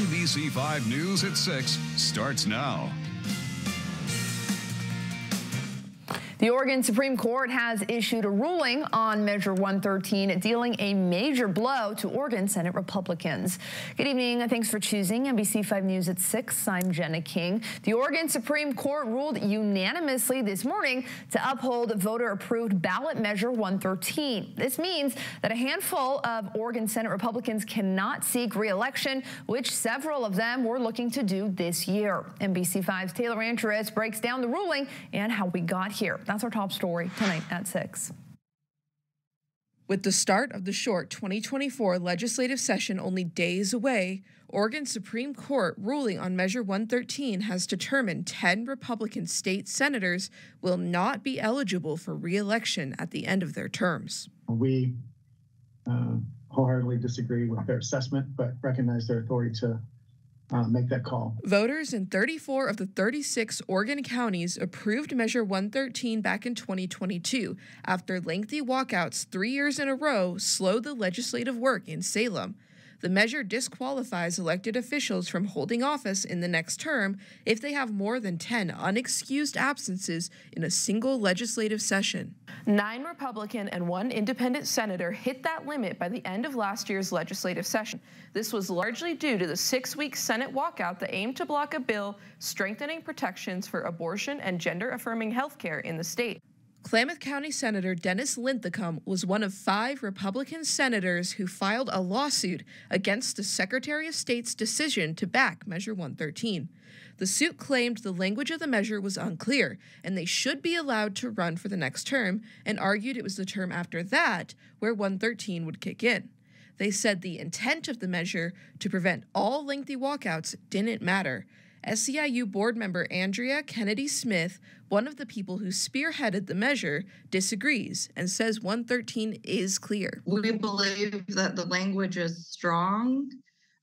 NBC5 News at 6 starts now. The Oregon Supreme Court has issued a ruling on Measure 113, dealing a major blow to Oregon Senate Republicans. Good evening. Thanks for choosing NBC5 News at 6. I'm Jenna King. The Oregon Supreme Court ruled unanimously this morning to uphold voter-approved ballot Measure 113. This means that a handful of Oregon Senate Republicans cannot seek re-election, which several of them were looking to do this year. NBC5's Taylor Antris breaks down the ruling and how we got here. That's our top story tonight at 6. With the start of the short 2024 legislative session only days away, Oregon Supreme Court ruling on Measure 113 has determined 10 Republican state senators will not be eligible for re-election at the end of their terms. We wholeheartedly disagree with their assessment, but recognize their authority to make that call. Voters in 34 of the 36 Oregon counties approved Measure 113 back in 2022 after lengthy walkouts 3 years in a row slowed the legislative work in Salem. The measure disqualifies elected officials from holding office in the next term if they have more than 10 unexcused absences in a single legislative session. 9 Republican and 1 independent senator hit that limit by the end of last year's legislative session. This was largely due to the 6-week Senate walkout that aimed to block a bill strengthening protections for abortion and gender-affirming health care in the state. Klamath County Senator Dennis Lim was one of 5 Republican senators who filed a lawsuit against the Secretary of State's decision to back Measure 113. The suit claimed the language of the measure was unclear and they should be allowed to run for the next term, and argued it was the term after that where 113 would kick in. They said the intent of the measure to prevent all lengthy walkouts didn't matter. SEIU board member Andrea Kennedy Smith, one of the people who spearheaded the measure, disagrees and says 113 is clear. We believe that the language is strong,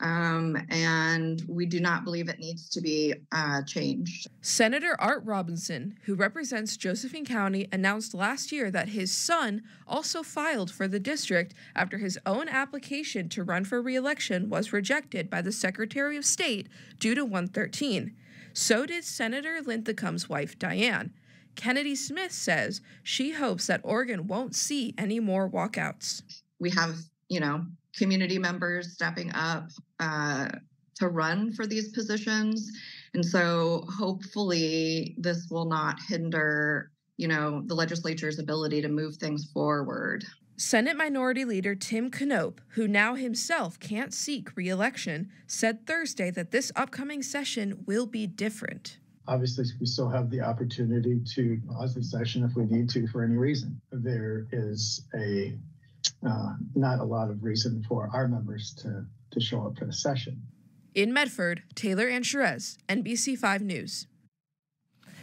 and we do not believe it needs to be changed. Senator Art Robinson, who represents Josephine County, announced last year that his son also filed for the district after his own application to run for re-election was rejected by the Secretary of State due to 113. So did Senator Linthicum's wife, Diane. Kennedy Smith says she hopes that Oregon won't see any more walkouts. We have, community members stepping up to run for these positions. And so hopefully this will not hinder, the legislature's ability to move things forward. Senate Minority Leader Tim Knopp, who now himself can't seek re-election, said Thursday that this upcoming session will be different. Obviously, we still have the opportunity to pause the session if we need to for any reason. There is not a lot of reason for our members to show up for the session. In Medford, Taylor Antris, NBC5 News.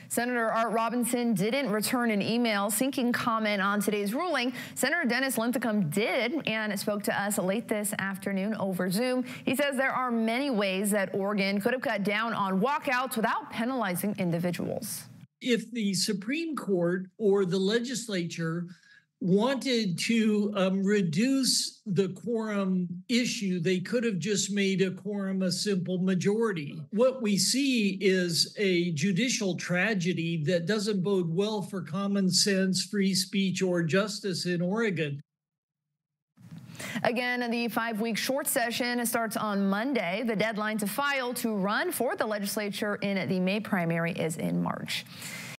Senator Art Robinson didn't return an email seeking comment on today's ruling. Senator Dennis Linthicum did and spoke to us late this afternoon over Zoom. He says there are many ways that Oregon could have cut down on walkouts without penalizing individuals. If the Supreme Court or the legislature wanted to reduce the quorum issue, they could have just made a quorum a simple majority. What we see is a judicial tragedy that doesn't bode well for common sense, free speech, or justice in Oregon. Again, the 5-week short session starts on Monday. The deadline to file to run for the legislature in the May primary is in March.